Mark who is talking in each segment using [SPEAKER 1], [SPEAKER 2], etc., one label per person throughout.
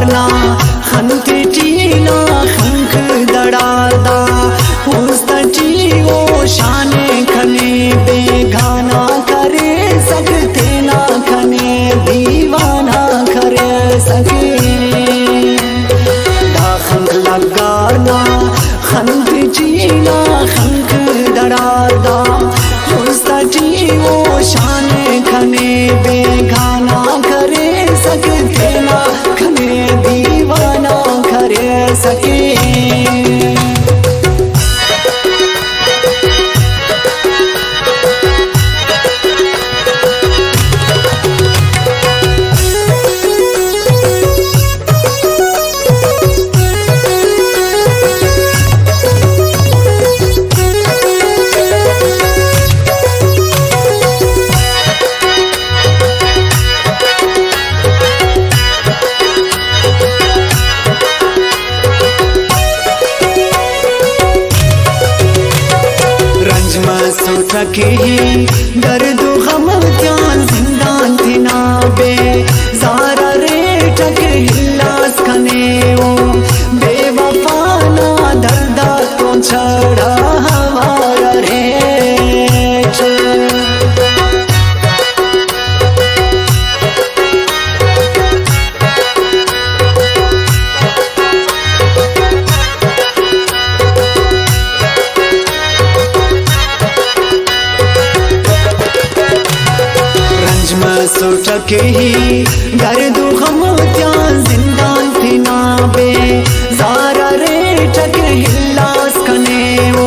[SPEAKER 1] लग्गारना खंते टीना खंख दड़ादा उस्तटी वो शाने खने बेगाना करे सकते ना खने दीवाना करे सके खंख लग्गारना खंते टीना खंख दड़ादा उस्तटी वो शाने खने बेगाना करे सकते ना खने दीवाना करे सके सके दर्द गम त्यान जिंदान थिना बे ज़ारा रे टक हिल्लास कने ओ बेवफाना दर्दा तो छड़ा हमारा रे सुटके ही दर्द गम त्यान जिंदान थिना बे ज़ारा रे टक हिल्लास कने ओ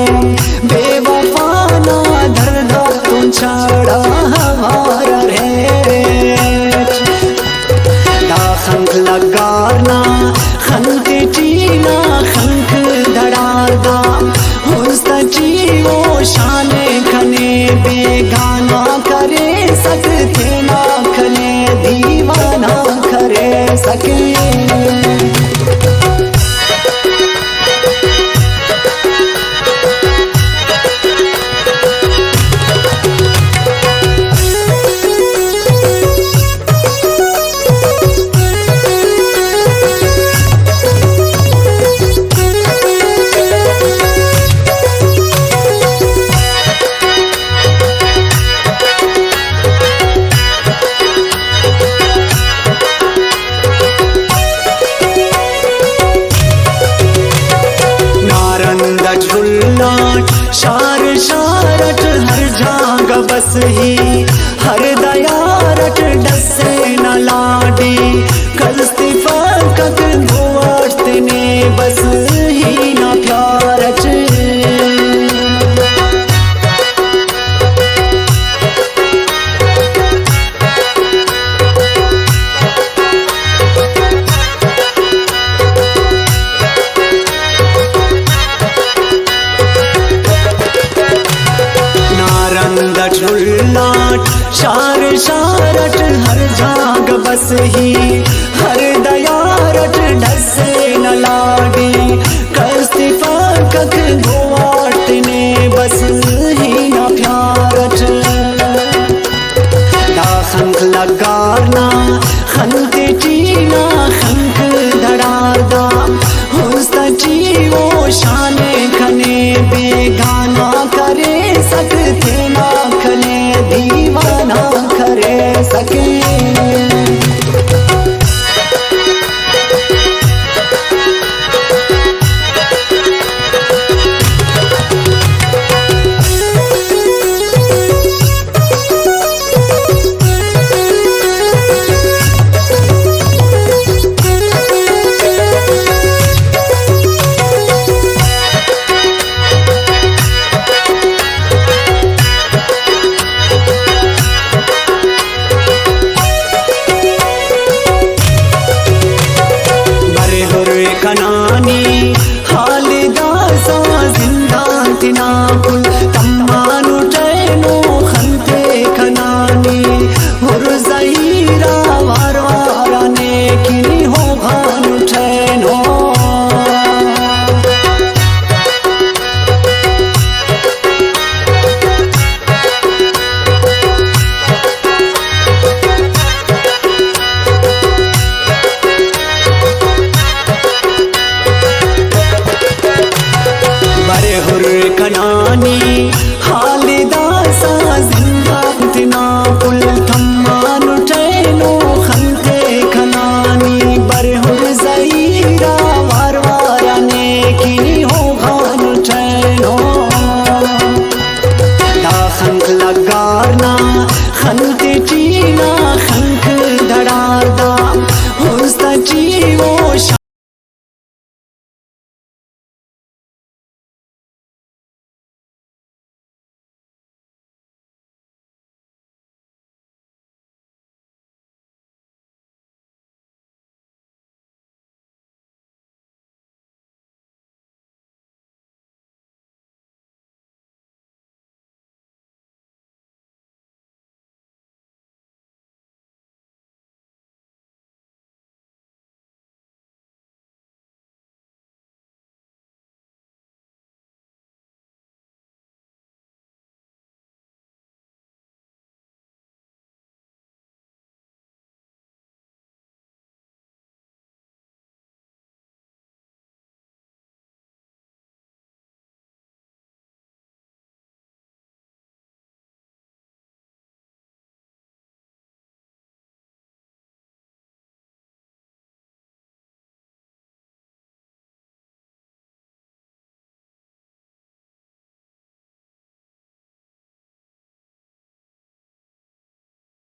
[SPEAKER 1] बेवफाना दर्दा तुम छड़ा हमारा रे खंख लग्गारना खंते टीना खंख दड़ादा उस्तटी वो शाने खने बेगाना करे सकते ना खने दीवाना करे सके शार शारट हर जाग बस ही हर दयारट डसे न लाडी कलस्ती फकत धुआते ने बस ही न प्यारट शार शारट हर जाग बस ही हर दयारट ढसे न लाडी कस्ती फकत धुआते बस ही न प्यारट खंख लग्गारना खंते टीना खंख दड़ादा उस्तटी वो शाने खने बेगाना करे सकते ना खने दीवाना करे सके तम्मानु टैनो खंते खनानी